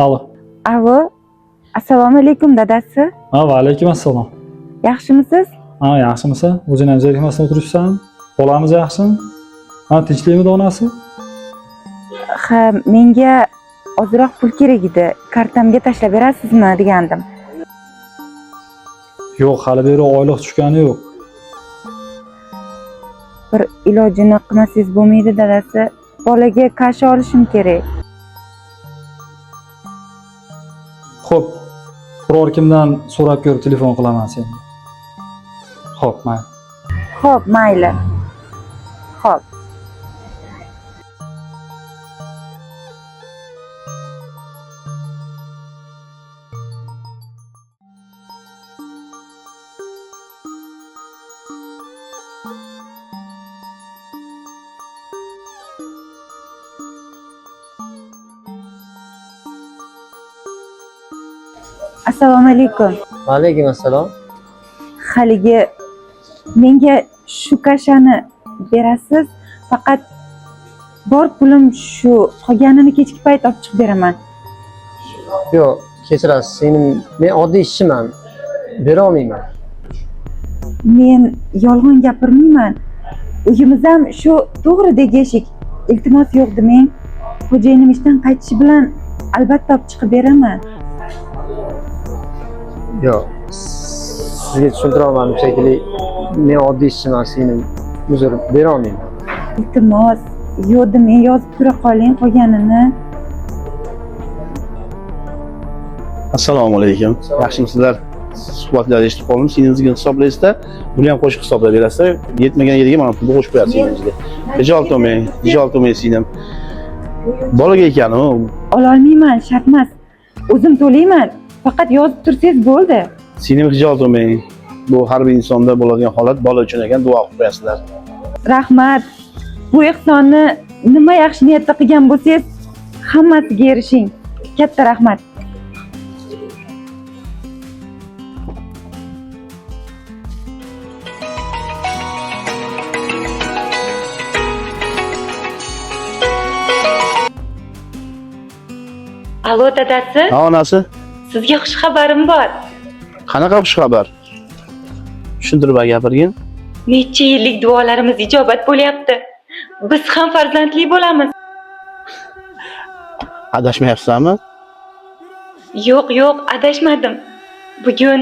Alo. Alo. Assalomu alaykum dadasi. Ha, va alaykum assalom. Yaxshimisiz? Ha, yaxshimisiz? O'zing ham zerikmasdan o'tiribsan? Bolamiz yaxshimi? Ha, tinchlikmi onasi? Ha, menga ozroq pul kerak edi. Kartamga tashlab berasizmi degandim. Yo'q, hali beri oylik tushgani yo'q. Bir ilojini qilmasangiz bo'lmaydi dadasi. Bolaga qarshi olishim kerak. Xo'p, biror kimdan so'rab ko'rib telefon qilaman senga. Xo'p, mayli. Xo'p, mayli. Xo'p. Assalomu alaykum. Va alaykum assalom. Haligi menga shu kashani berasiz. Faqat bor pulim shu. Qolganini kechki payt olib chiqib beraman. Yo'q, kechirasiz. Men oddiy ishchiman. Bera olmayman. Men yolg'on gapirmayman. Uyimiz ham shu to'g'ridagi eshik. Iltimos yo'qdi men. Xo'jayinim ishdan qaytishi bilan albatta olib chiqib beraman. Yo'q. Sizga tushuntira olmadim shekilli. Men oddiy ishchiman, uzr bera olmayman. Iltimos, yo'qdi men yozib tura qoling qolganini. Assalomu alaykum. Yaxshimisizlar? Suhbatlarni eshitib qoldim. Singlingizni hisoblaysizda, buni ham qo'shib hisoblab berasiz. Yetmagan yeriga mana pulni qo'shib qo'yasiz singlimizga. 16 ming singlim. Bolaga ekan u. Ola olmayman, shart emas. O'zim to'layman. Faqat yozib tursangiz bo'ldi. Singlim 16 ming. Bu har bir insonda bo'ladigan holat, bola uchun ekan duo qilib qo'yasizlar. Rahmat. Bu ehsonni nima yaxshi niyatda qilgan bo'lsangiz, hammasiga erishing. Katta rahmat. Alo dadasi, Ha, onasi. sizga xush xabarim bor. Qanaqa xush xabar? Tushuntirib gapirgin. Necha yillik duolarimiz ijobat bo'lyapti. Biz ham farzandli bo'lamiz. Adashmayapsanmi? Yo'q, adashmadim. Bugun